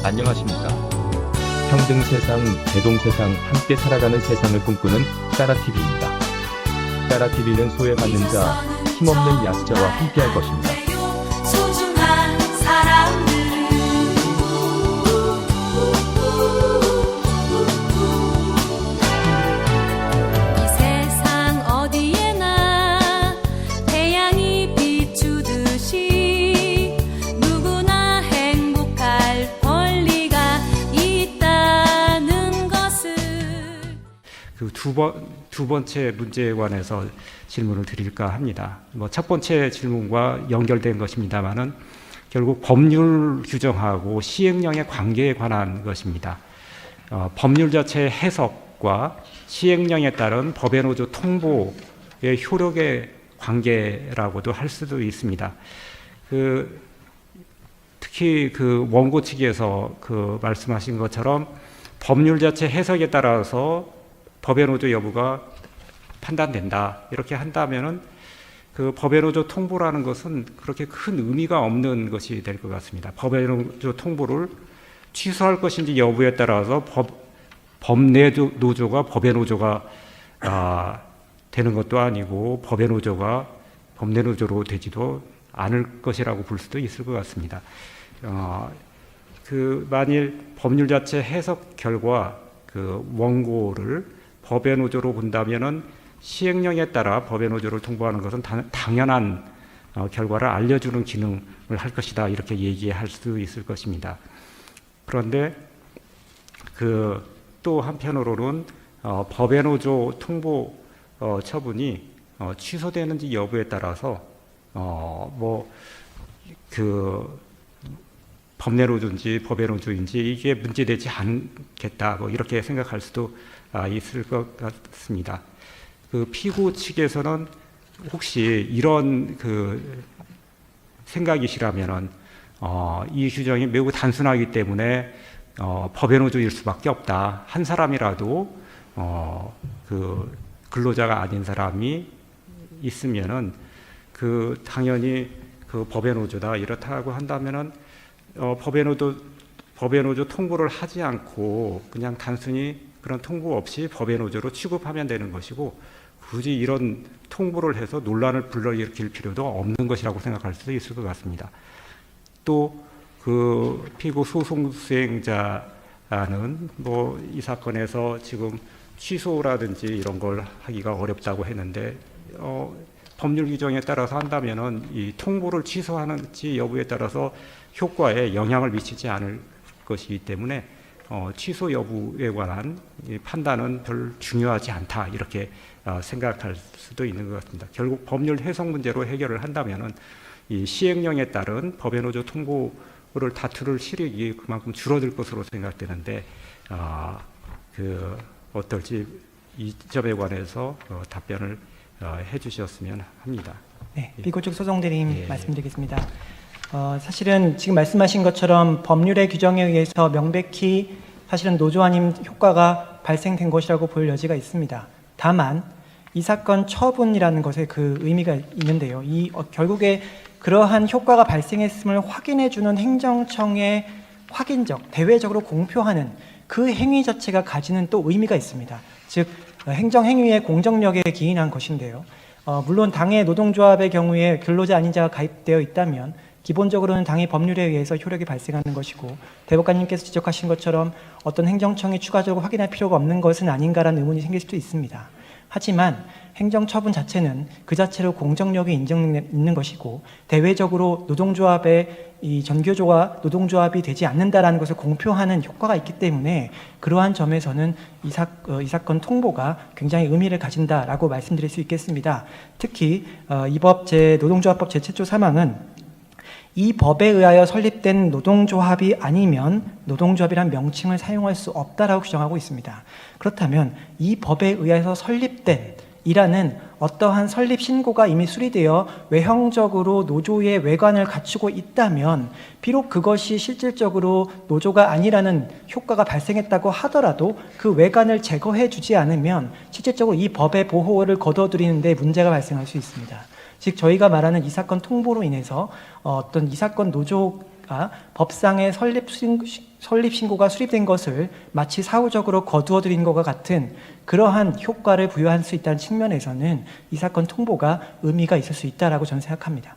안녕하십니까. 평등 세상, 대동 세상, 함께 살아가는 세상을 꿈꾸는 따라TV입니다. 따라TV는 소외받는 자, 힘없는 약자와 함께할 것입니다. 소중한 사람들 이 세상 어디에나 태양이 비추듯이 누구나 행복할 권리가 있다는 것을 두 번째 문제에 관해서 질문을 드릴까 합니다. 첫 번째 질문과 연결된 것입니다만은 결국 법률 규정하고 시행령의 관계에 관한 것입니다. 법률 자체의 해석과 시행령에 따른 법의 노조 통보의 효력의 관계라고도 할 수도 있습니다. 특히 원고 측에서 말씀하신 것처럼 법률 자체 해석에 따라서 법의 노조 여부가 판단된다. 이렇게 한다면은 법의 노조 통보라는 것은 그렇게 큰 의미가 없는 것이 될 것 같습니다. 법의 노조 통보를 취소할 것인지 여부에 따라서 법내 노조가 법의 노조가 되는 것도 아니고 법의 노조가 법내 노조로 되지도 않을 것이라고 볼 수도 있을 것 같습니다. 만일 법률 자체 해석 결과 원고를 법의 노조로 본다면은 시행령에 따라 법의 노조를 통보하는 것은 당연한 결과를 알려주는 기능을 할 것이다. 이렇게 얘기할 수 있을 것입니다. 그런데 또 한편으로는 법의 노조 통보 처분이 취소되는지 여부에 따라서 법내 노조인지 법의 노조인지 이게 문제되지 않겠다. 이렇게 생각할 수도 있을 것 같습니다. 피고 측에서는 혹시 이런 생각이시라면은 이 규정이 매우 단순하기 때문에 법의 노조일 수밖에 없다. 한 사람이라도 근로자가 아닌 사람이 있으면은 당연히 법의 노조다 이렇다고 한다면은 법의 노조 통보를 하지 않고 그냥 단순히 그런 통보 없이 법의 노조로 취급하면 되는 것이고 굳이 이런 통보를 해서 논란을 불러일으킬 필요도 없는 것이라고 생각할 수도 있을 것 같습니다. 또 피고 소송 수행자는 이 사건에서 지금 취소라든지 이런 걸 하기가 어렵다고 했는데 법률 규정에 따라서 한다면은 이 통보를 취소하는지 여부에 따라서 효과에 영향을 미치지 않을 것이기 때문에 취소 여부에 관한 판단은 별 중요하지 않다 이렇게 생각할 수도 있는 것 같습니다. 결국 법률 해석 문제로 해결을 한다면은 이 시행령에 따른 법의 노조 통보를 다툴 실익이 그만큼 줄어들 것으로 생각되는데 어떨지 이 점에 관해서 답변을 해주셨으면 합니다. 네, 피고 측 소송대리님 말씀드리겠습니다. 사실은 지금 말씀하신 것처럼 법률의 규정에 의해서 명백히 사실은 노조 아님 효과가 발생된 것이라고 볼 여지가 있습니다. 다만 이 사건 처분이라는 것에 의미가 있는데요. 결국에 그러한 효과가 발생했음을 확인해주는 행정청의 확인적, 대외적으로 공표하는 그 행위 자체가 가지는 또 의미가 있습니다. 즉 행정행위의 공정력에 기인한 것인데요. 물론 당의 노동조합의 경우에 근로자 아닌 자가 가입되어 있다면 기본적으로는 당의 법률에 의해서 효력이 발생하는 것이고 대법관님께서 지적하신 것처럼 어떤 행정청이 추가적으로 확인할 필요가 없는 것은 아닌가라는 의문이 생길 수도 있습니다. 하지만 행정처분 자체는 그 자체로 공정력이 인정있는 것이고 대외적으로 노동조합의 이 전교조가 노동조합이 되지 않는다라는 것을 공표하는 효과가 있기 때문에 그러한 점에서는 이 사건 통보가 굉장히 의미를 가진다라고 말씀드릴 수 있겠습니다. 특히 이 노동조합법 제7조 3항은 이 법에 의하여 설립된 노동조합이 아니면 노동조합이란 명칭을 사용할 수 없다라고 규정하고 있습니다. 그렇다면 이 법에 의해서 설립된 이라는 어떠한 설립 신고가 이미 수리되어 외형적으로 노조의 외관을 갖추고 있다면 비록 그것이 실질적으로 노조가 아니라는 효과가 발생했다고 하더라도 그 외관을 제거해 주지 않으면 실질적으로 이 법의 보호를 거둬들이는 데 문제가 발생할 수 있습니다. 즉 저희가 말하는 이 사건 통보로 인해서 어떤 이 사건 노조가 법상의 설립 설립 신고가 수립된 것을 마치 사후적으로 거두어들인 것과 같은 그러한 효과를 부여할 수 있다는 측면에서는 이 사건 통보가 의미가 있을 수 있다라고 저는 생각합니다.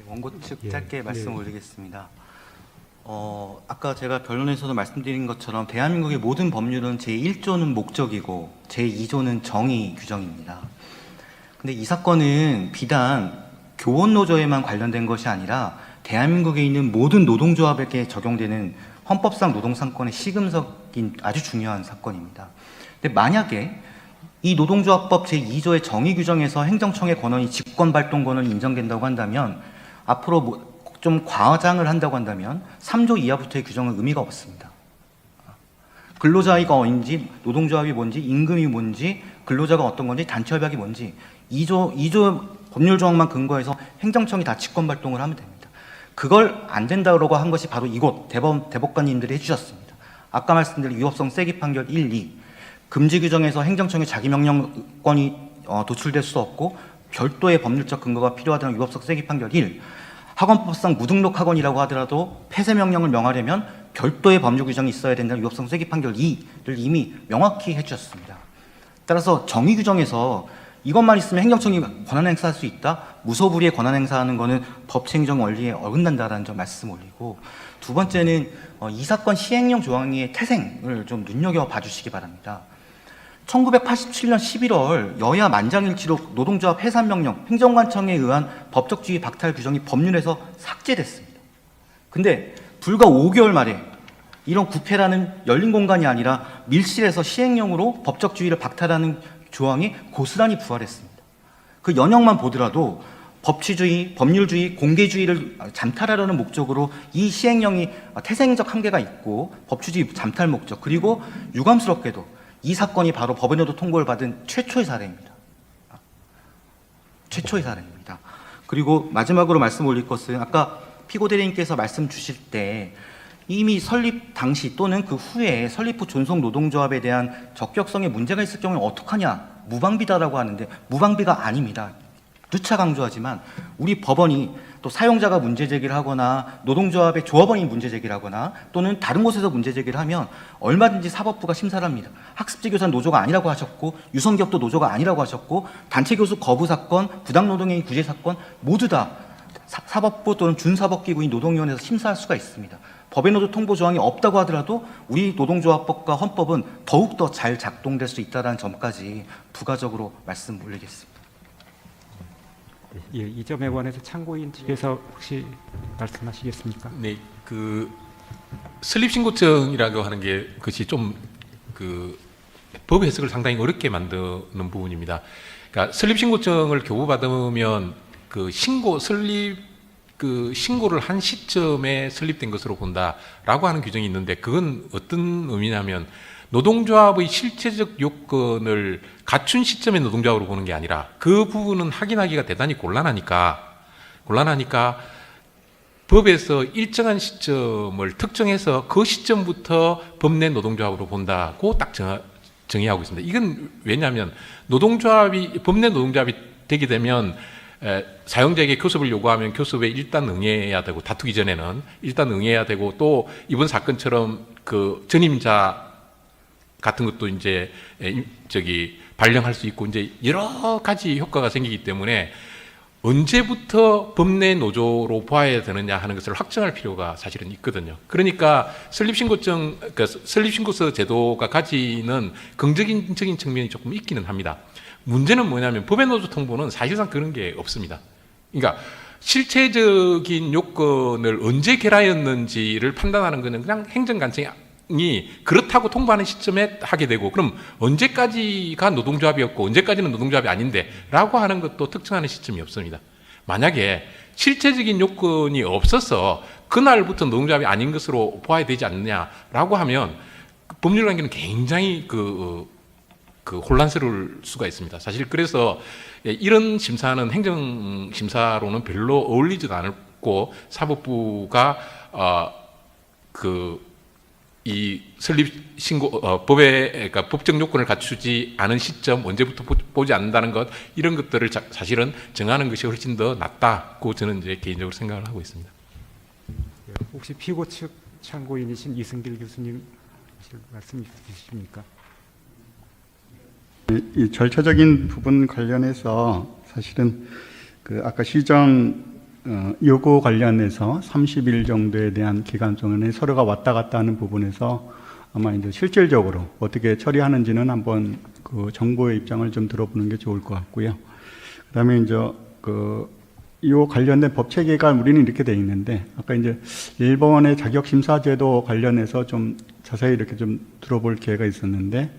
원고 측 예, 짧게 예. 말씀 올리겠습니다. 아까 제가 변론에서도 말씀드린 것처럼 대한민국의 모든 법률은 제1조는 목적이고 제2조는 정의 규정입니다. 근데 이 사건은 비단 교원노조에만 관련된 것이 아니라 대한민국에 있는 모든 노동조합에게 적용되는 헌법상 노동상권의 시금석인 아주 중요한 사건입니다. 근데 만약에 이 노동조합법 제2조의 정의 규정에서 행정청의 권한이 직권발동권을 인정된다고 한다면 앞으로 좀 과장을 한다고 한다면 3조 이하부터의 규정은 의미가 없습니다. 근로자가 어딘지, 노동조합이 뭔지, 임금이 뭔지, 근로자가 어떤 건지, 단체협약이 뭔지 2조 법률 조항만 근거해서 행정청이 다 직권발동을 하면 됩니다. 그걸 안 된다고 한 것이 바로 이곳 대법관님들이 해주셨습니다. 아까 말씀드린 위법성 세기 판결 1, 2 금지 규정에서 행정청의 자기 명령권이 도출될 수 없고 별도의 법률적 근거가 필요하다는 위법성 세기 판결 1 학원법상 무등록 학원이라고 하더라도 폐쇄 명령을 명하려면 별도의 법률 규정이 있어야 된다는 위법성 세기 판결 2를 이미 명확히 해주셨습니다. 따라서 정의 규정에서 이것만 있으면 행정청이 권한 행사할 수 있다? 무소불위의 권한 행사하는 것은 법치행정 원리에 어긋난다라는 점 말씀 올리고 두 번째는 이 사건 시행령 조항의 태생을 좀 눈여겨봐 주시기 바랍니다. 1987년 11월 여야 만장일치로 노동조합 해산명령 행정관청에 의한 법적지위 박탈 규정이 법률에서 삭제됐습니다. 근데 불과 5개월 만에 이런 국회라는 열린 공간이 아니라 밀실에서 시행령으로 법적지위를 박탈하는 조항이 고스란히 부활했습니다. 그 연역만 보더라도 법치주의, 법률주의, 공개주의를 잠탈하려는 목적으로 이 시행령이 태생적 한계가 있고 법치주의 잠탈 목적 그리고 유감스럽게도 이 사건이 바로 법원에도 통보를 받은 최초의 사례입니다. 최초의 사례입니다. 그리고 마지막으로 말씀 올릴 것은 아까 피고 대리님께서 말씀 주실 때 이미 설립 당시 또는 그 후에 설립 후 존속 노동조합에 대한 적격성에 문제가 있을 경우는 어떡하냐 무방비다라고 하는데 무방비가 아닙니다. 누차 강조하지만 우리 법원이 또 사용자가 문제 제기를 하거나 노동조합의 조합원이 문제 제기를 하거나 또는 다른 곳에서 문제 제기를 하면 얼마든지 사법부가 심사를 합니다. 학습지 교사 노조가 아니라고 하셨고 유성기업도 노조가 아니라고 하셨고 단체 교수 거부 사건, 부당노동행위 구제 사건 모두 다 사법부 또는 준사법기구인 노동위원회에서 심사할 수가 있습니다. 법의 노조 통보 조항이 없다고 하더라도 우리 노동조합법과 헌법은 더욱더 잘 작동될 수 있다는 점까지 부가적으로 말씀 올리겠습니다. 예, 이 점에 관해서 참고인 측에서 혹시 말씀하시겠습니까? 네, 그 설립신고증이라고 하는 게 그것이 좀 그 법 해석을 상당히 어렵게 만드는 부분입니다. 그러니까 설립신고증을 교부받으면 그 신고를 한 시점에 설립된 것으로 본다라고 하는 규정이 있는데 그건 어떤 의미냐면 노동조합의 실체적 요건을 갖춘 시점의 노동조합으로 보는 게 아니라 그 부분은 확인하기가 대단히 곤란하니까 법에서 일정한 시점을 특정해서 그 시점부터 법 내 노동조합으로 본다고 딱 정의하고 있습니다. 이건 왜냐하면 법 내 노동조합이 되게 되면 사용자에게 교섭을 요구하면 교섭에 일단 응해야 되고 다투기 전에는 일단 응해야 되고 또 이번 사건처럼 그 전임자 같은 것도 이제 발령할 수 있고 이제 여러 가지 효과가 생기기 때문에 언제부터 법 내 노조로 봐야 되느냐 하는 것을 확정할 필요가 사실은 있거든요. 그러니까 설립신고서 제도가 가지는 긍정적인 측면이 조금 있기는 합니다. 문제는 뭐냐면 법의 노조 통보는 사실상 그런 게 없습니다. 그러니까 실체적인 요건을 언제 결하였는지를 판단하는 것은 그냥 행정관청이 그렇다고 통보하는 시점에 하게 되고 그럼 언제까지가 노동조합이었고 언제까지는 노동조합이 아닌데 라고 하는 것도 특정하는 시점이 없습니다. 만약에 실체적인 요건이 없어서 그날부터 노동조합이 아닌 것으로 보아야 되지 않느냐라고 하면 법률 관계는 굉장히 혼란스러울 수가 있습니다. 사실 그래서 이런 심사는 행정심사로는 별로 어울리지도 않고 사법부가 이 그러니까 법적 요건을 갖추지 않은 시점 언제부터 보지 않는다는 것 이런 것들을 사실은 정하는 것이 훨씬 더 낫다고 저는 이제 개인적으로 생각을 하고 있습니다. 혹시 피고 측 참고인이신 이승길 교수님 하실 말씀 있으십니까? 이 절차적인 부분 관련해서 사실은 그 아까 시정 요구 관련해서 30일 정도에 대한 기간 동안에 서로가 왔다 갔다 하는 부분에서 아마 이제 실질적으로 어떻게 처리하는지는 한번 그 정부의 입장을 좀 들어보는 게 좋을 것 같고요. 그다음에 이제 이 관련된 법 체계가 우리는 이렇게 돼 있는데 아까 이제 일본의 자격 심사 제도 관련해서 좀 자세히 이렇게 좀 들어볼 기회가 있었는데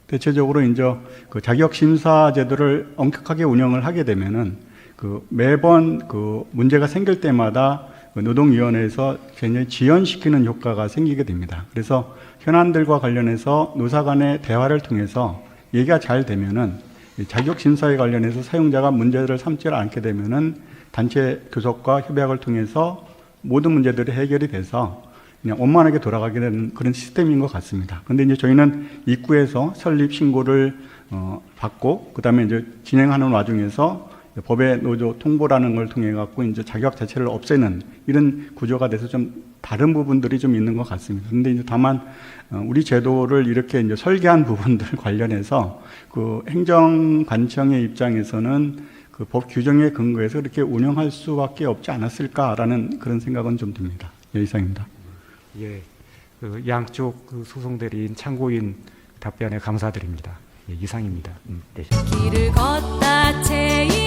대체적으로 이제 그 자격 심사 제도를 엄격하게 운영을 하게 되면은 그 매번 그 문제가 생길 때마다 그 노동위원회에서 굉장히 지연시키는 효과가 생기게 됩니다. 그래서 현안들과 관련해서 노사 간의 대화를 통해서 얘기가 잘 되면은 자격 심사에 관련해서 사용자가 문제를 삼지 않게 되면은 단체 교섭과 협약을 통해서 모든 문제들이 해결이 돼서 그냥 원만하게 돌아가게 되는 그런 시스템인 것 같습니다. 그런데 이제 저희는 입구에서 설립 신고를 받고 그다음에 이제 진행하는 와중에서 법의 노조 통보라는 걸 통해 갖고 이제 자격 자체를 없애는 이런 구조가 돼서 좀 다른 부분들이 좀 있는 것 같습니다. 그런데 이제 다만 우리 제도를 이렇게 이제 설계한 부분들 관련해서 그 행정관청의 입장에서는 그 법 규정에 근거해서 이렇게 운영할 수밖에 없지 않았을까라는 그런 생각은 좀 듭니다. 예, 이상입니다. 예, 그 양쪽 그 소송 대리인 참고인 답변에 감사드립니다. 예, 이상입니다. 길을 걷다 제일